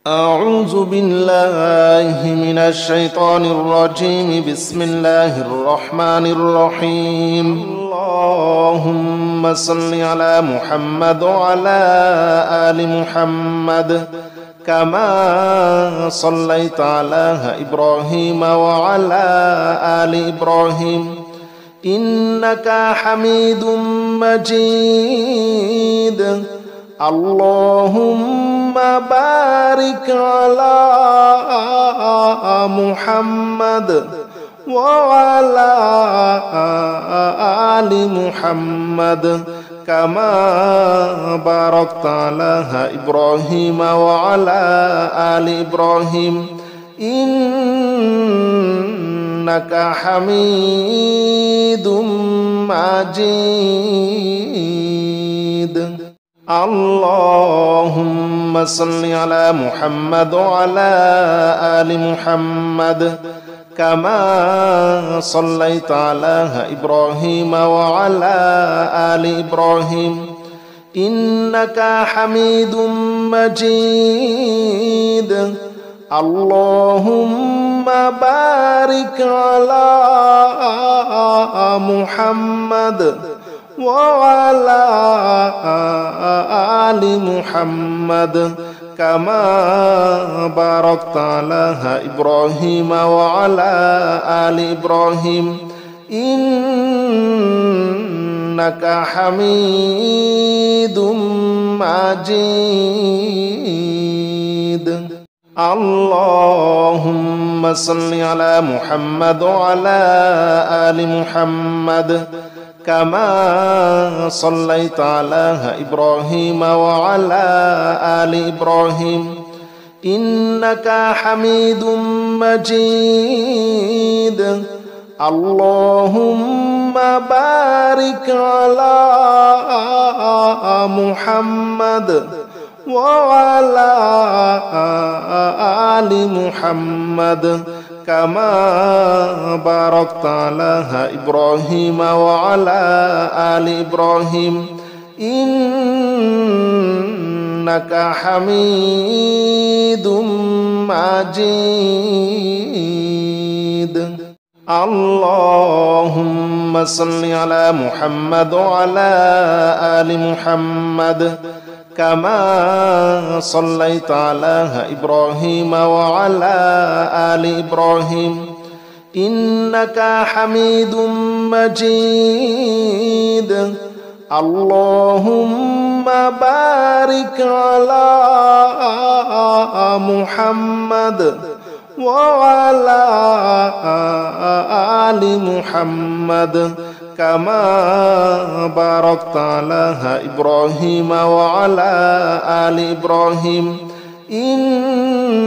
أعوذ بالله من الشيطان الرجيم. بسم الله الرحمن الرحيم. اللهم صل على محمد وعلى آل محمد كما صليت على إبراهيم وعلى آل إبراهيم إنك حميد مجيد. اللهم بارك على محمد وعلى آل محمد كما باركت على إبراهيم وعلى آل إبراهيم إنك حميد مجيد. اللهم صل على محمد وعلى آل محمد كما صليت على إبراهيم وعلى آل إبراهيم إنك حميد مجيد. اللهم بارك على محمد وعلى آل محمد كما باركت على إبراهيم وعلى آل إبراهيم إنك حميد مجيد. اللهم صل على محمد وعلى آل محمد كما صليت على إبراهيم وعلى آل إبراهيم إنك حميد مجيد. اللهم بارك على محمد وعلى آل محمد كما باركت على إبراهيم وعلى آل إبراهيم إنك حميد مجيد. اللهم صل على محمد وعلى آل محمد كما صليت على إبراهيم وعلى آل إبراهيم إنك حميد مجيد. اللهم بارك على محمد وعلى آل محمد كما باركت على إبراهيم وعلى آل إبراهيم إنك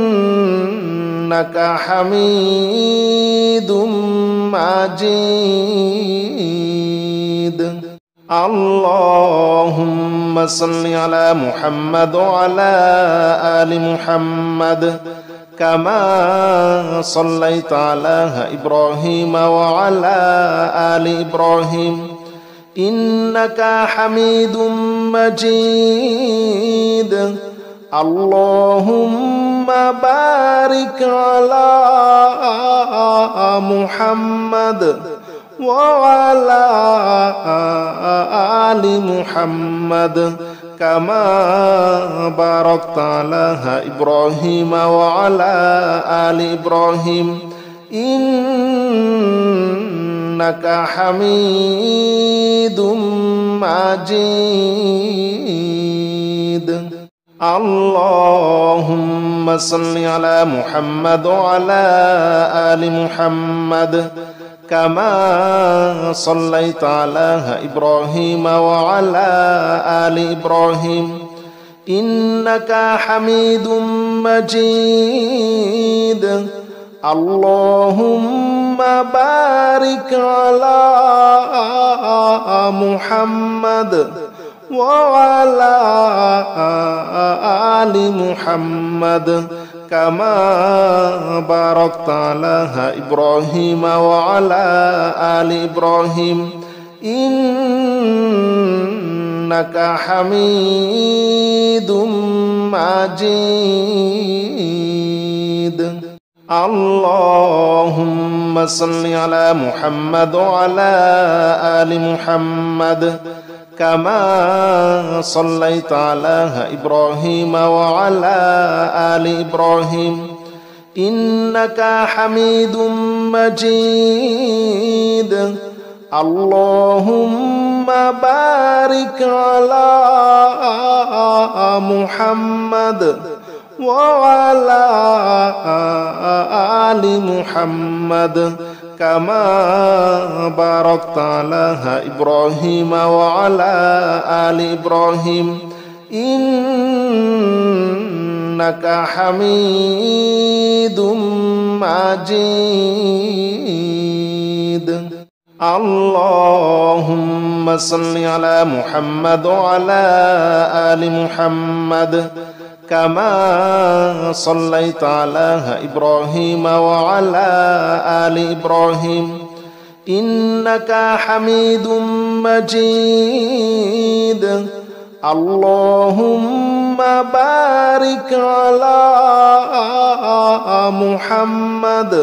حميد مجيد. اللهم صل على محمد وعلى آل محمد كما صليت على إبراهيم وعلى آل إبراهيم إنك حميد مجيد. اللهم بارك على محمد وعلى آل محمد كما باركت على إبراهيم وعلى آل إبراهيم إنك حميد مجيد. اللهم صل على محمد وعلى آل محمد كما صليت على إبراهيم وعلى آل إبراهيم إنك حميد مجيد. اللهم بارك على محمد وعلى آل محمد كما باركت على إبراهيم وعلى آل إبراهيم إنك حميد مجيد. اللهم صل على محمد وعلى آل محمد كما صليت على إبراهيم وعلى آل إبراهيم إنك حميد مجيد. اللهم بارك على محمد وعلى آل محمد كما باركت على إبراهيم وعلى آل إبراهيم إنك حميد مجيد. اللهم صل على محمد وعلى آل محمد كما صليت على إبراهيم وعلى آل إبراهيم إنك حميد مجيد. اللهم بارك على محمد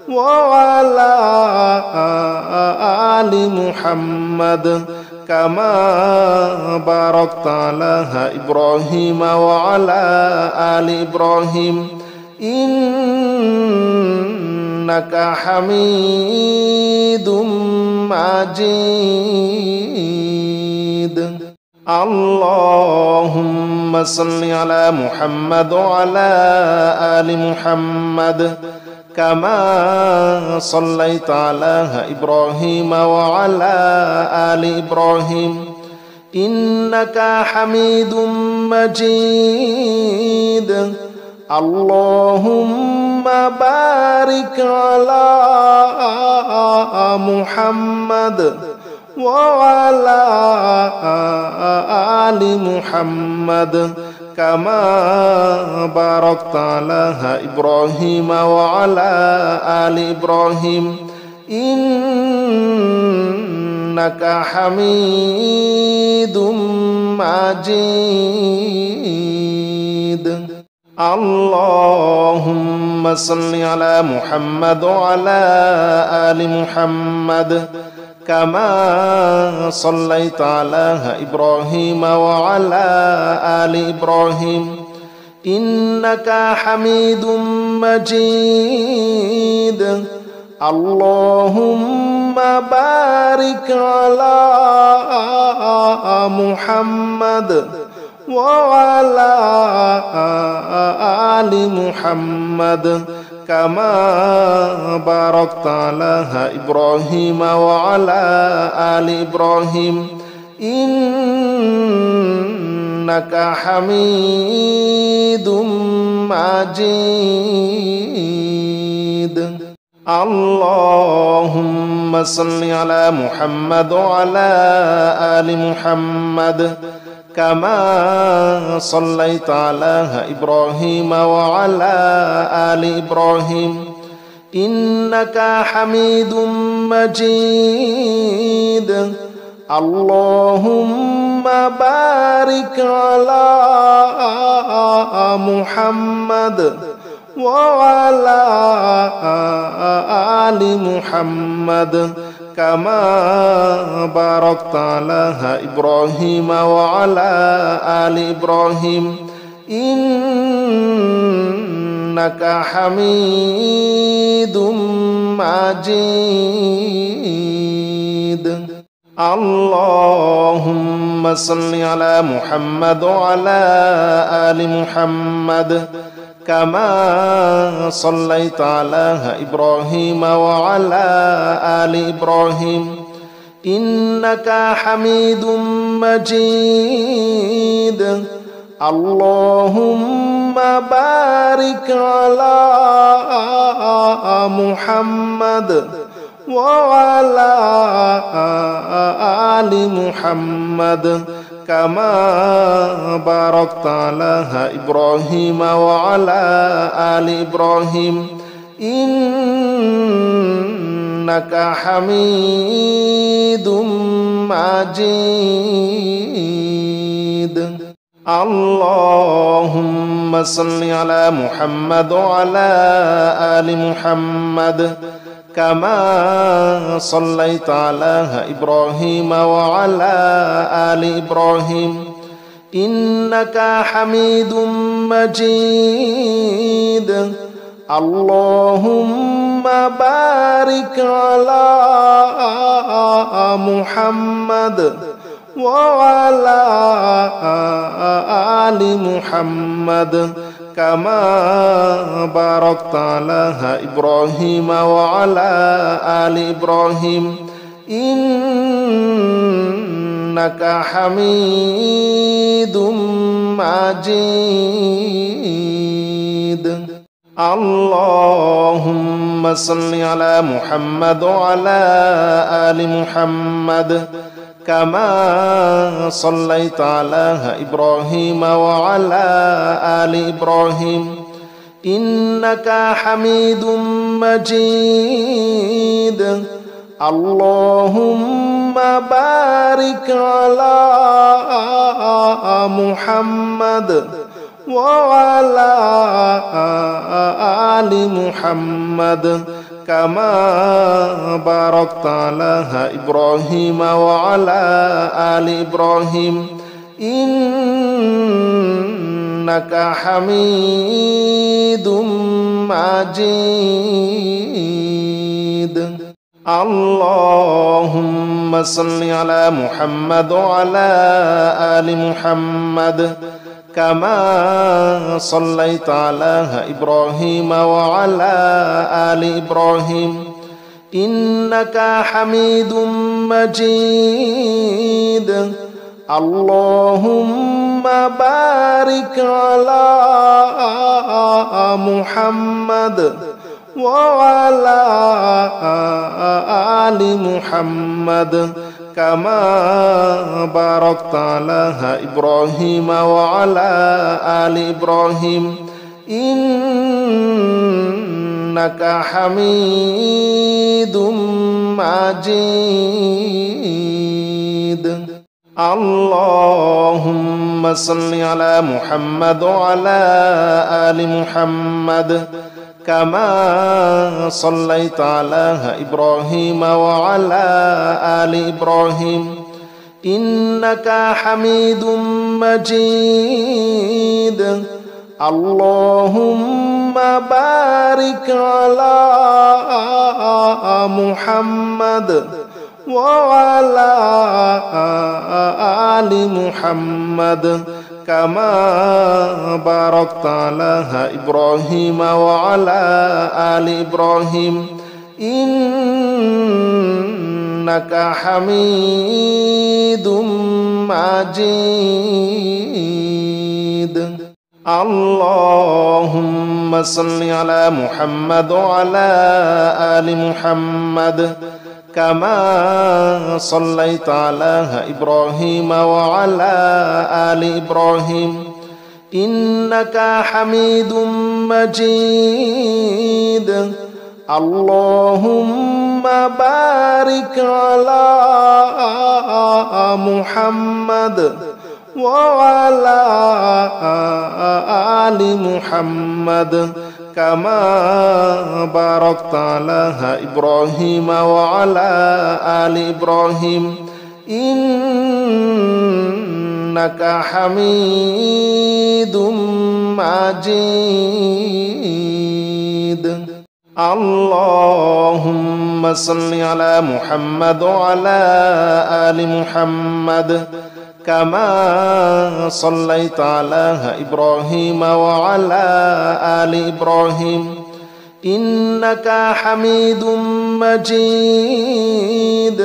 وعلى آل محمد كما باركت على إبراهيم وعلى آل إبراهيم إنك حميد مجيد. اللهم صل على محمد وعلى آل محمد كما صليت على إبراهيم وعلى آل إبراهيم إنك حميد مجيد. اللهم بارك على محمد وعلى آل محمد كما باركت على إبراهيم وعلى آل إبراهيم إنك حميد مجيد. اللهم صل على محمد وعلى آل محمد كما صليت على إبراهيم وعلى آل إبراهيم إنك حميد مجيد. اللهم بارك على محمد وعلى آل محمد كما باركت على إبراهيم وعلى آل إبراهيم إنك حميد مجيد. اللهم صل على محمد وعلى آل محمد كما صليت على إبراهيم وعلى آل إبراهيم إنك حميد مجيد. اللهم بارك على محمد وعلى آل محمد كما باركت على إبراهيم وعلى آل إبراهيم إنك حميد مجيد. اللهم صل على محمد وعلى آل محمد كما صليت على إبراهيم وعلى آل إبراهيم إنك حميد مجيد. اللهم بارك على محمد وعلى آل محمد كما باركت على إبراهيم وعلى آل إبراهيم إنك حميد مجيد. اللهم صل على محمد وعلى آل محمد كما صليت على إبراهيم وعلى آل إبراهيم إنك حميد مجيد. اللهم بارك على محمد وعلى آل محمد كما باركت على إبراهيم وعلى آل إبراهيم إنك حميد مجيد. اللهم صل على محمد وعلى آل محمد كما صليت على إبراهيم وعلى آل إبراهيم إنك حميد مجيد. اللهم بارك على محمد وعلى آل محمد كما باركت على إبراهيم وعلى آل إبراهيم إنك حميد مجيد. اللهم صل على محمد وعلى آل محمد كما صليت على إبراهيم وعلى آل إبراهيم إنك حميد مجيد. اللهم بارك على محمد وعلى آل محمد كما باركت على إبراهيم وعلى آل إبراهيم إنك حميد مجيد. اللهم صل على محمد وعلى آل محمد كما صليت على إبراهيم وعلى آل إبراهيم إنك حميد مجيد. اللهم بارك على محمد وعلى آل محمد كما باركت على إبراهيم وعلى آل إبراهيم إنك حميد مجيد. اللهم صل على محمد وعلى آل محمد كما صليت على إبراهيم وعلى آل إبراهيم إنك حميد مجيد. اللهم بارك على محمد وعلى آل محمد كما باركت على إبراهيم وعلى آل إبراهيم إنك حميد مجيد. اللهم صل على محمد وعلى آل محمد كما صليت على إبراهيم وعلى آل إبراهيم إنك حميد مجيد.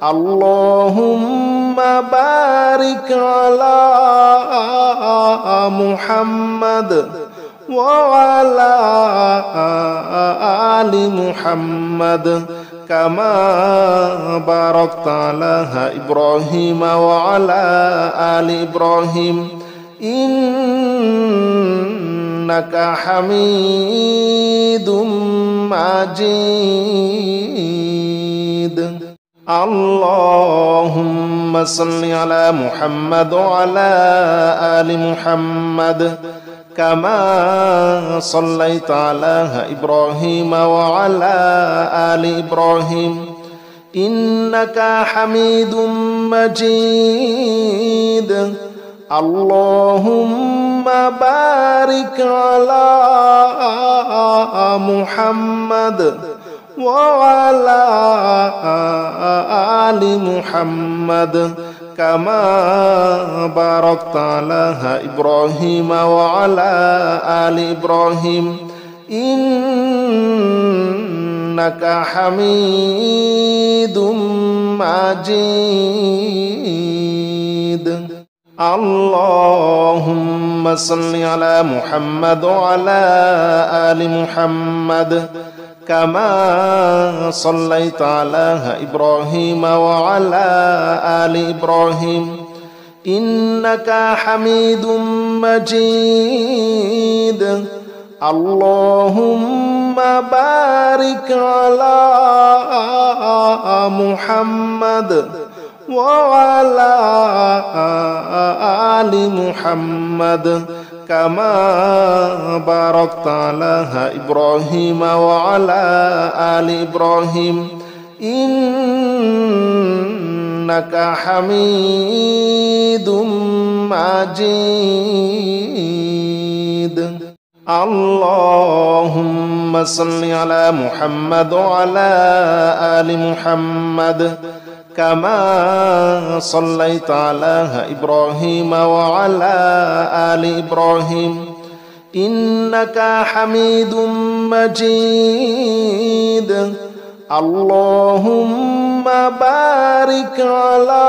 اللهم بارك على محمد وعلى آل محمد كما باركت على إبراهيم وعلى آل إبراهيم إنك إنك حميد مجيد. اللهم صل على محمد وعلى آل محمد كما صليت على إبراهيم وعلى آل إبراهيم إنك حميد مجيد. اللهم بارك على محمد وعلى آل محمد كما باركت على إبراهيم وعلى آل إبراهيم إنك حميد مجيد. اللهم صل على محمد وعلى آل محمد كما صليت على إبراهيم وعلى آل إبراهيم إنك حميد مجيد. اللهم بارك على محمد وعلى آل محمد كما باركت على إبراهيم وعلى آل إبراهيم إنك حميد مجيد. اللهم صل على محمد وعلى آل محمد كما صليت على إبراهيم وعلى آل إبراهيم إنك حميد مجيد. اللهم بارك على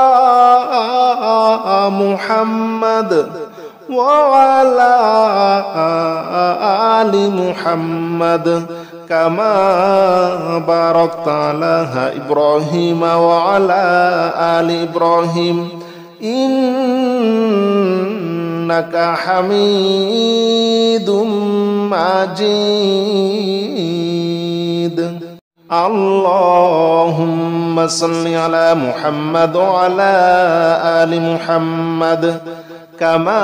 محمد وعلى آل محمد كما باركت على إبراهيم وعلى آل إبراهيم إنك حميد مجيد. اللهم صل على محمد وعلى آل محمد كما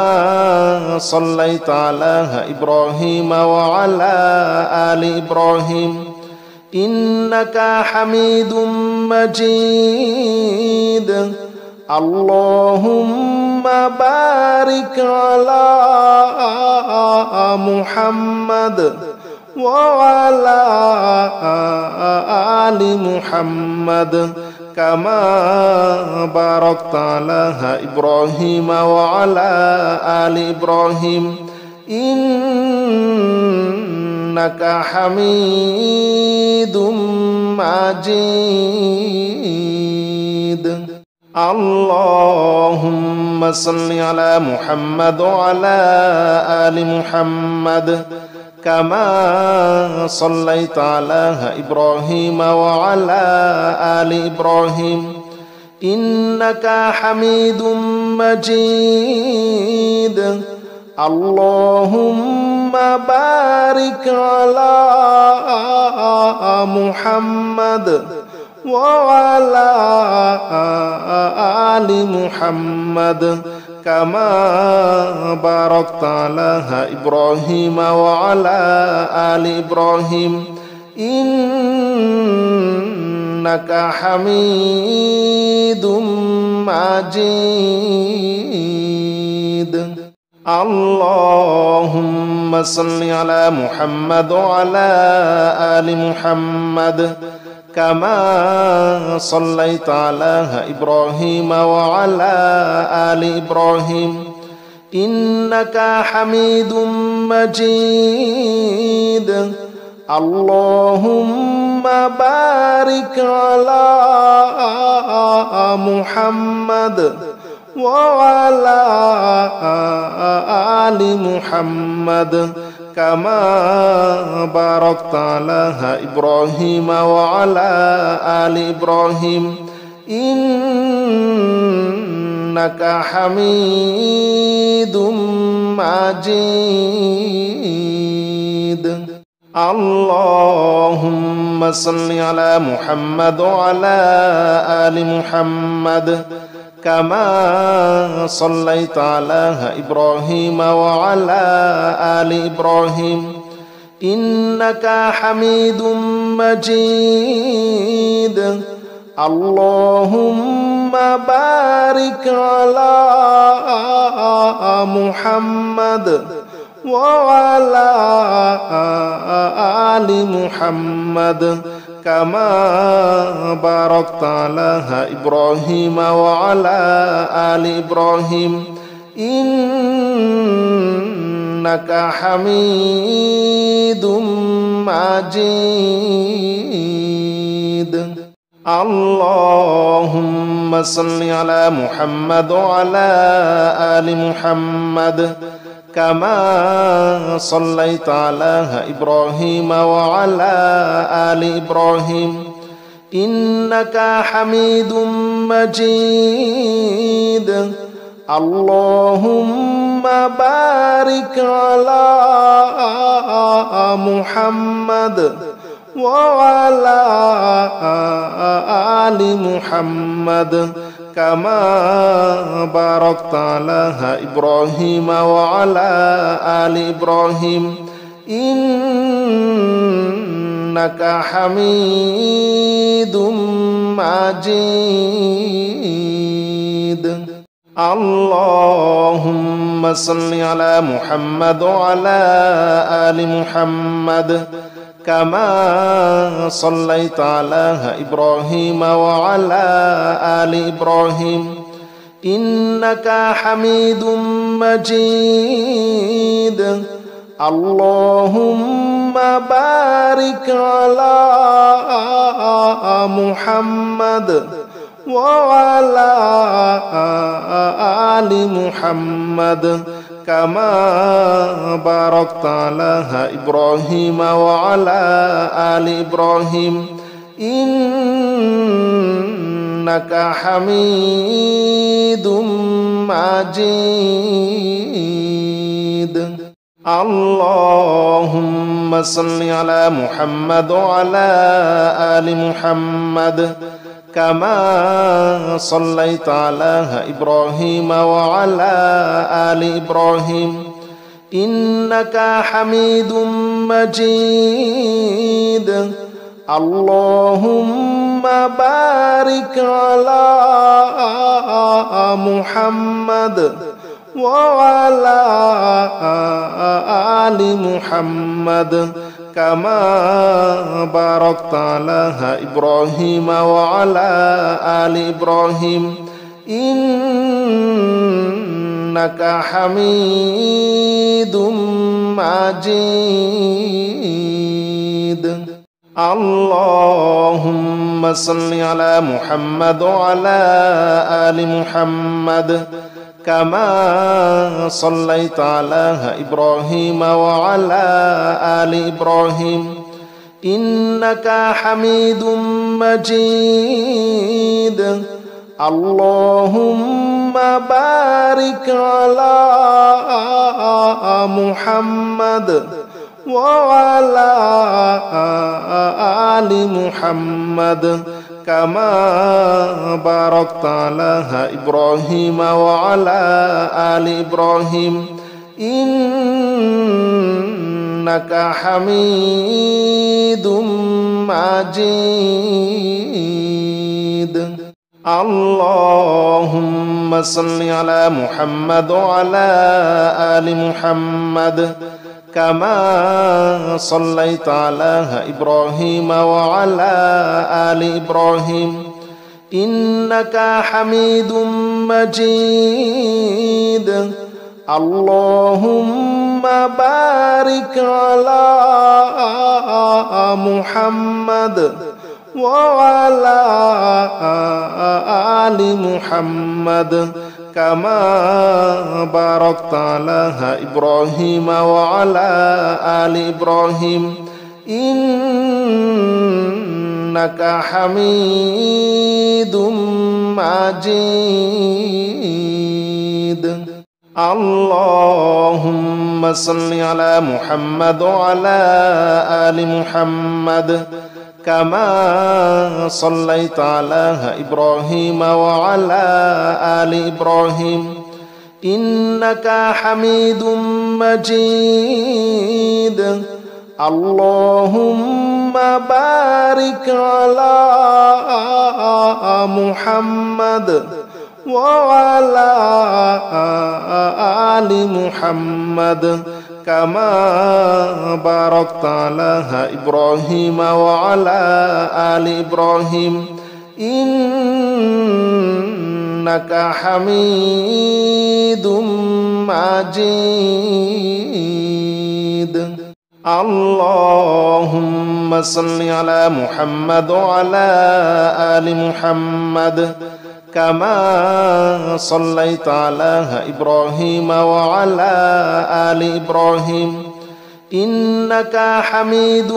صليت على إبراهيم وعلى آل إبراهيم إنك حميد مجيد. اللهم بارك على محمد وعلى آل محمد كما باركت على إبراهيم وعلى آل إبراهيم إنك حميد مجيد. اللهم صل على محمد وعلى آل محمد كما صليت على إبراهيم وعلى آل إبراهيم إنك حميد مجيد. اللهم بارك على محمد وعلى آل محمد كما باركت على إبراهيم وعلى آل إبراهيم إنك حميد مجيد. اللهم صل على محمد وعلى آل محمد كما صليت على إبراهيم وعلى آل إبراهيم إنك حميد مجيد. اللهم بارك على محمد وعلى آل محمد كما باركت على إبراهيم وعلى آل إبراهيم إنك حميد مجيد. اللهم صل على محمد وعلى آل محمد كما صليت على إبراهيم وعلى آل إبراهيم إنك حميد مجيد. اللهم بارك على محمد وعلى آل محمد كما باركت على إبراهيم وعلى آل إبراهيم إنك حميد مجيد. اللهم صل على محمد وعلى آل محمد كما صليت على إبراهيم وعلى آل إبراهيم إنك حميد مجيد. اللهم بارك على محمد وعلى آل محمد كما باركت على إبراهيم وعلى آل إبراهيم إنك حميد مجيد. اللهم صل على محمد وعلى آل محمد كما صليت على إبراهيم وعلى آل إبراهيم إنك حميد مجيد. اللهم بارك على محمد وعلى آل محمد كما باركت على إبراهيم وعلى آل إبراهيم إنك حميد مجيد. اللهم صل على محمد وعلى آل محمد كما صليت على إبراهيم وعلى آل إبراهيم إنك حميد مجيد. اللهم بارك على محمد وعلى آل محمد كما باركت على إبراهيم وعلى آل إبراهيم إنك حميد مجيد. اللهم صل على محمد وعلى آل محمد كما صليت على إبراهيم وعلى آل إبراهيم إنك حميد مجيد. اللهم بارك على محمد وعلى آل محمد كما باركت على إبراهيم وعلى آل إبراهيم إنك حميد مجيد. اللهم صل على محمد وعلى آل محمد كما صليت على إبراهيم وعلى آل إبراهيم إنك حميد مجيد. اللهم بارك على محمد وعلى آل محمد كما باركت على إبراهيم وعلى آل إبراهيم إنك حميد مجيد. اللهم صل على محمد وعلى آل محمد كما صليت على إبراهيم وعلى آل إبراهيم إنك حميد مجيد اللهم بارك على محمد وعلى آل محمد كما باركت على إبراهيم وعلى آل إبراهيم إنك حميد مجيد اللهم صل على محمد وعلى آل محمد كما صليت على إبراهيم وعلى آل إبراهيم إنك حميد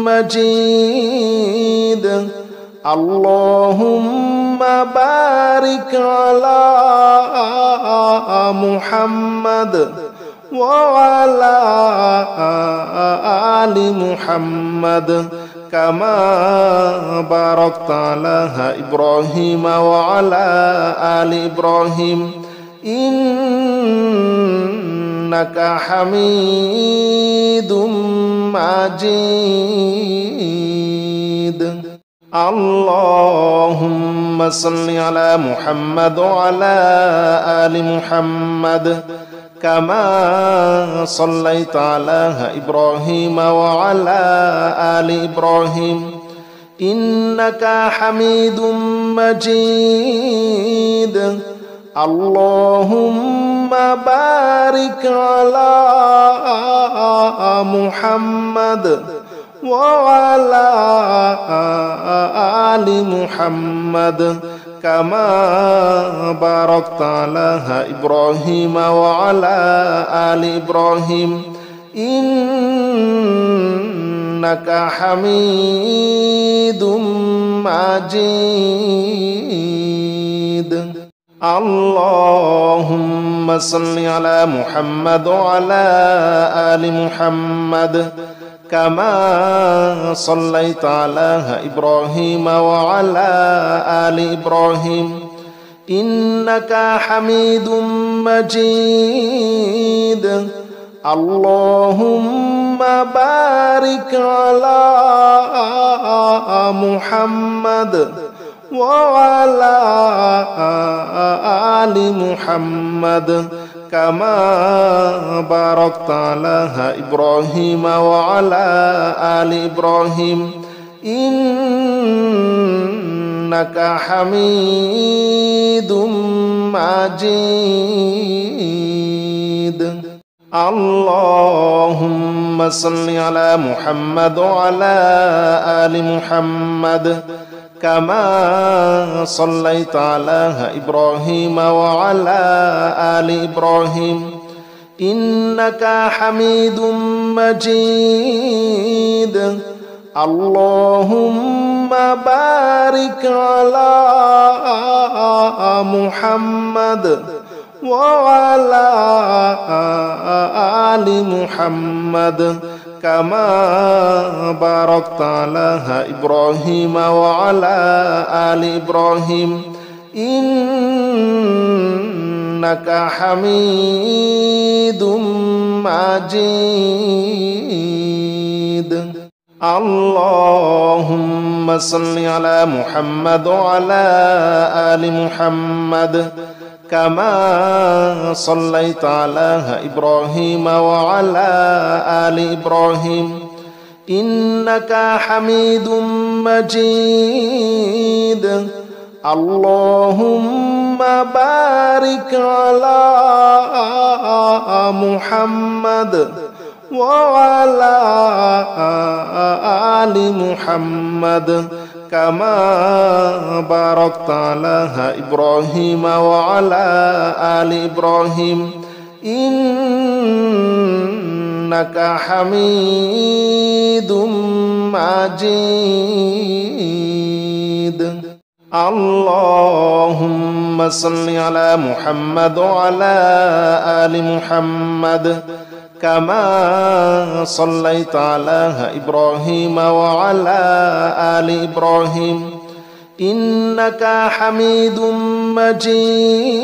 مجيد اللهم بارك على محمد وعلى آل محمد كما باركت على إبراهيم وعلى آل إبراهيم إنك حميد مجيد اللهم صل على محمد وعلى آل محمد كما صليت على إبراهيم وعلى آل إبراهيم إنك حميد مجيد اللهم بارك على محمد وعلى آل محمد كما باركت على إبراهيم وعلى آل إبراهيم إنك حميد مجيد اللهم صل على محمد وعلى آل محمد كما صليت على إبراهيم وعلى آل إبراهيم إنك حميد مجيد اللهم بارك على محمد وعلى آل محمد كما باركت على إبراهيم وعلى آل إبراهيم إنك حميد مجيد اللهم صل على محمد وعلى آل محمد كما صليت على إبراهيم وعلى آل إبراهيم إنك حميد مجيد اللهم بارك على محمد وعلى آل محمد كما باركت على إبراهيم وعلى آل إبراهيم إنك حميد مجيد اللهم صل على محمد وعلى آل محمد كما صليت على إبراهيم وعلى آل إبراهيم إنك حميد مجيد اللهم بارك على محمد وعلى آل محمد كما باركت على إبراهيم وعلى آل إبراهيم إنك حميد مجيد اللهم صل على محمد وعلى آل محمد كما صليت على إبراهيم وعلى آل إبراهيم إنك حميد مجيد.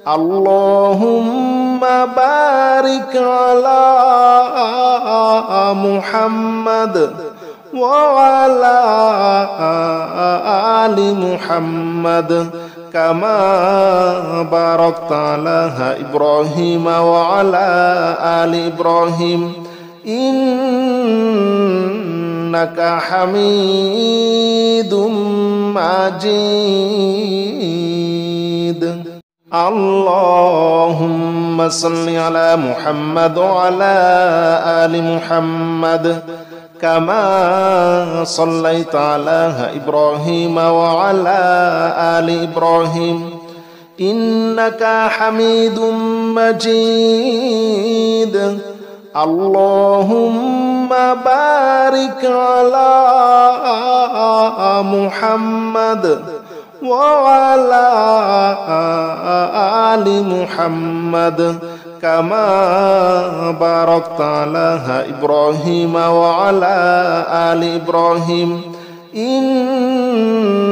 اللهم بارك على محمد وعلى آل محمد كما باركت على إبراهيم وعلى آل إبراهيم إنك حميد مجيد. اللهم صل على محمد وعلى آل محمد كما صليت على إبراهيم وعلى آل إبراهيم إنك حميد مجيد. اللهم بارك على محمد وعلى آل محمد كما باركت على إبراهيم وعلى آل إبراهيم إنك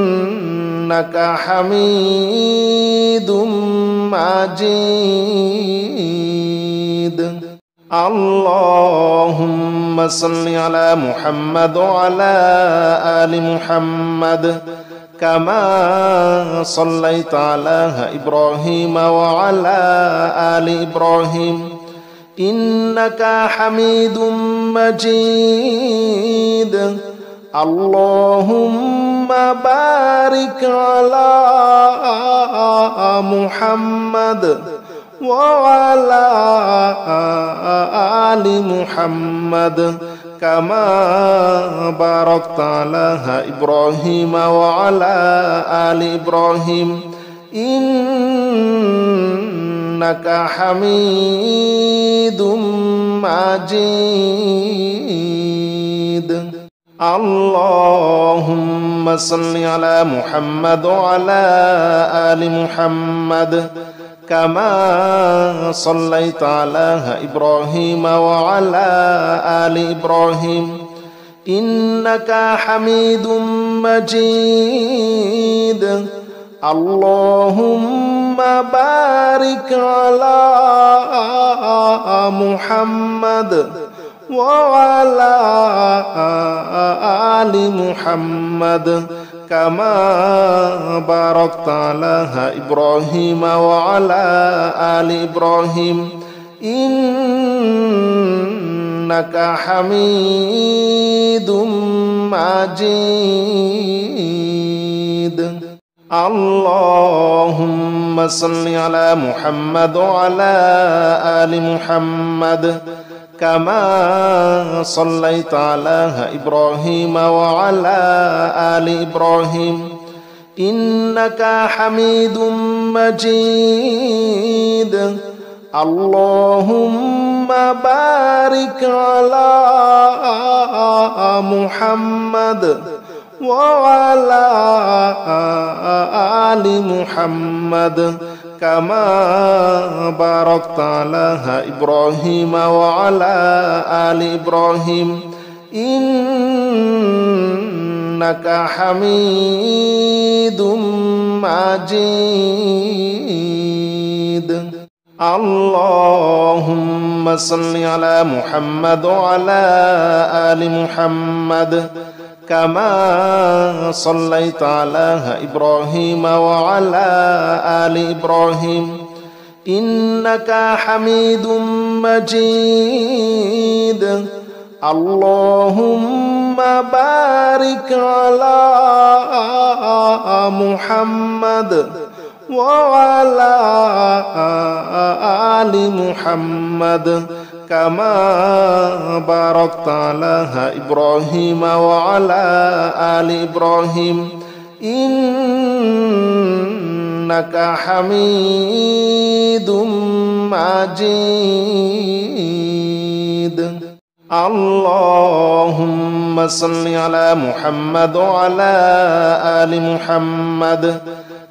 حميد مجيد. اللهم صل على محمد وعلى آل محمد كما صليت على إبراهيم وعلى آل إبراهيم إنك حميد مجيد. اللهم بارك على محمد وعلى آل محمد كما باركت على إبراهيم وعلى آل إبراهيم إنك حميد مجيد. اللهم صل على محمد وعلى آل محمد كما صليت على إبراهيم وعلى آل إبراهيم إنك حميد مجيد. اللهم بارك على محمد وعلى آل محمد كما باركت على إبراهيم وعلى آل إبراهيم إنك حميد مجيد. اللهم صل على محمد وعلى آل محمد كما صليت على إبراهيم وعلى آل إبراهيم إنك حميد مجيد. اللهم بارك على محمد وعلى آل محمد كما باركت على إبراهيم وعلى آل إبراهيم إنك حميد مجيد. اللهم صل على محمد وعلى آل محمد كما صليت على إبراهيم وعلى آل إبراهيم إنك حميد مجيد. اللهم بارك على محمد وعلى آل محمد كما باركت على إبراهيم وعلى آل إبراهيم إنك حميد مجيد. اللهم صل على محمد وعلى آل محمد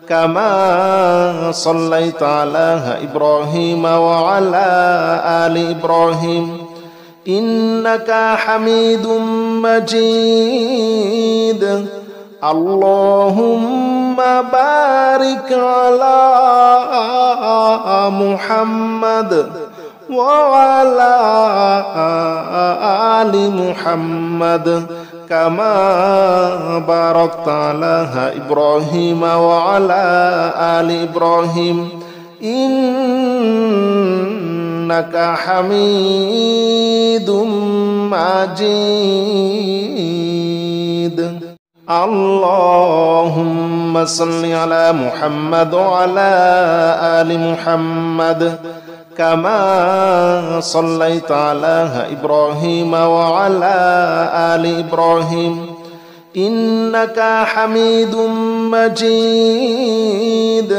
كما صليت على إبراهيم وعلى آل إبراهيم إنك حميد مجيد اللهم بارك على محمد وعلى آل محمد كما باركت على إبراهيم وعلى آل إبراهيم إنك حميد مجيد اللهم صل على محمد وعلى آل محمد كما صليت على إبراهيم وعلى آل إبراهيم إنك حميد مجيد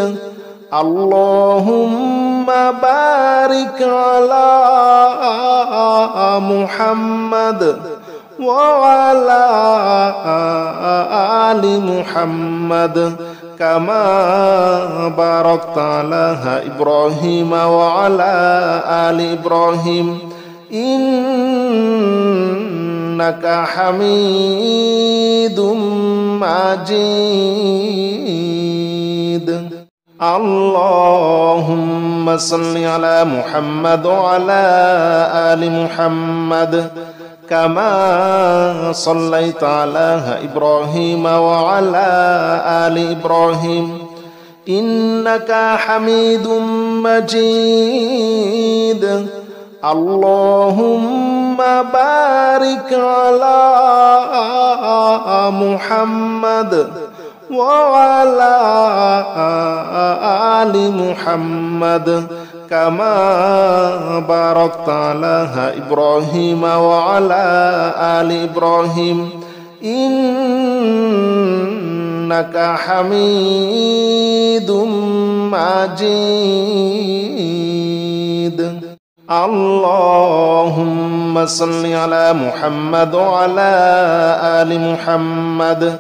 اللهم بارك على محمد وعلى آل محمد كما باركت على إبراهيم وعلى آل إبراهيم إنك حميد مجيد اللهم صل على محمد وعلى آل محمد كما صليت على إبراهيم وعلى آل إبراهيم إنك حميد مجيد اللهم بارك على محمد وعلى آل محمد كما باركت على إبراهيم وعلى آل إبراهيم إنك حميد مجيد اللهم صل على محمد وعلى آل محمد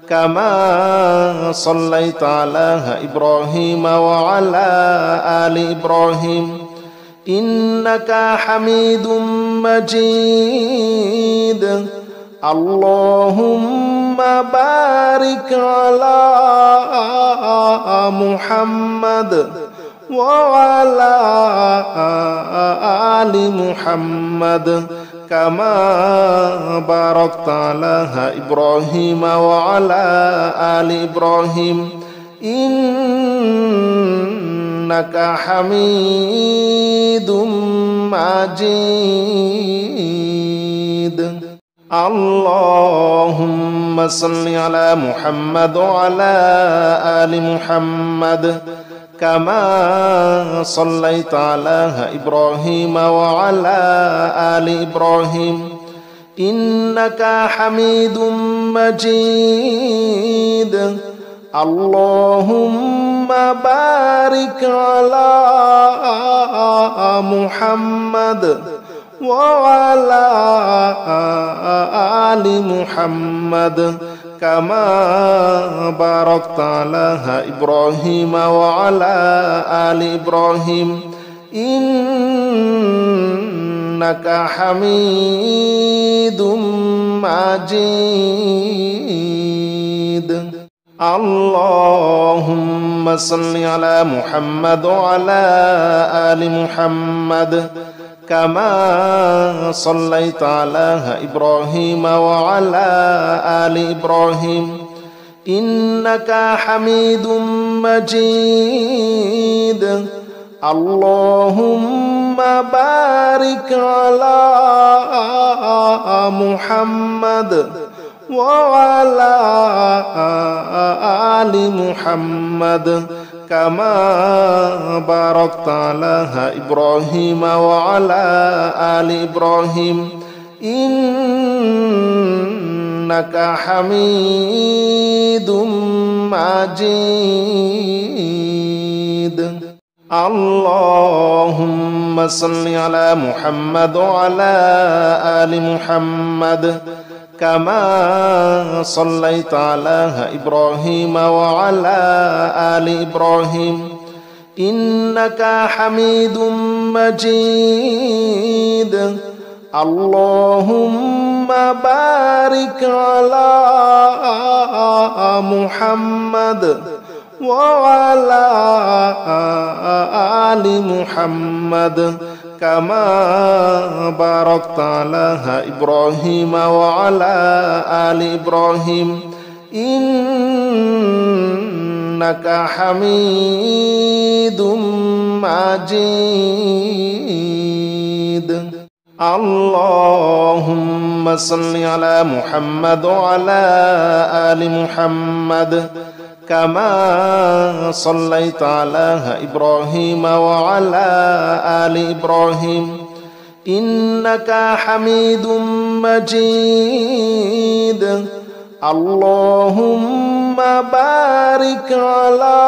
كما صليت على إبراهيم وعلى آل إبراهيم إنك حميد مجيد اللهم بارك على محمد وعلى آل محمد كما باركت على إبراهيم وعلى آل إبراهيم إنك حميد مجيد اللهم صل على محمد وعلى آل محمد كما صليت على إبراهيم وعلى آل إبراهيم إنك حميد مجيد اللهم بارك على محمد وعلى آل محمد كما باركت على إبراهيم وعلى آل إبراهيم إنك حميد مجيد اللهم صل على محمد وعلى آل محمد كما صليت على إبراهيم وعلى آل إبراهيم إنك حميد مجيد اللهم بارك على محمد وعلى آل محمد كما باركت على إبراهيم وعلى آل إبراهيم إنك حميد مجيد اللهم صل على محمد وعلى آل محمد كما صليت على إبراهيم وعلى آل إبراهيم إنك حميد مجيد. اللهم بارك على محمد وعلى آل محمد كما باركت على إبراهيم وعلى آل إبراهيم إنك حميد مجيد. اللهم صل على محمد وعلى آل محمد كما صليت على إبراهيم وعلى آل إبراهيم إنك حميد مجيد. اللهم بارك على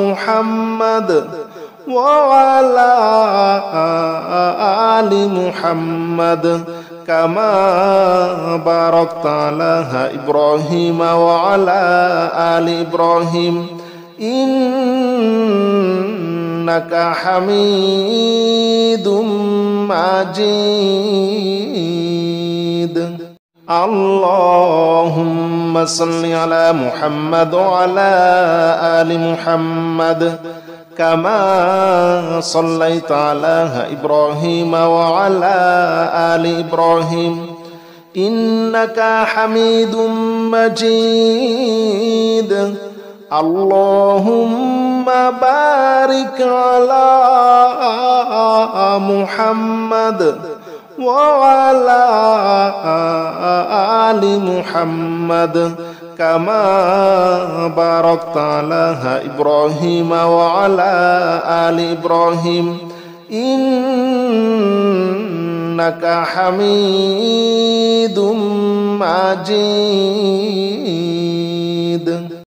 محمد وعلى آل محمد كما باركت على إبراهيم وعلى آل إبراهيم إنك حميد مجيد. اللهم صل على محمد وعلى آل محمد كما صليت على إبراهيم وعلى آل إبراهيم إنك حميد مجيد. اللهم بارك على محمد وعلى آل محمد كما باركت على إبراهيم وعلى آل إبراهيم إنك حميد مجيد.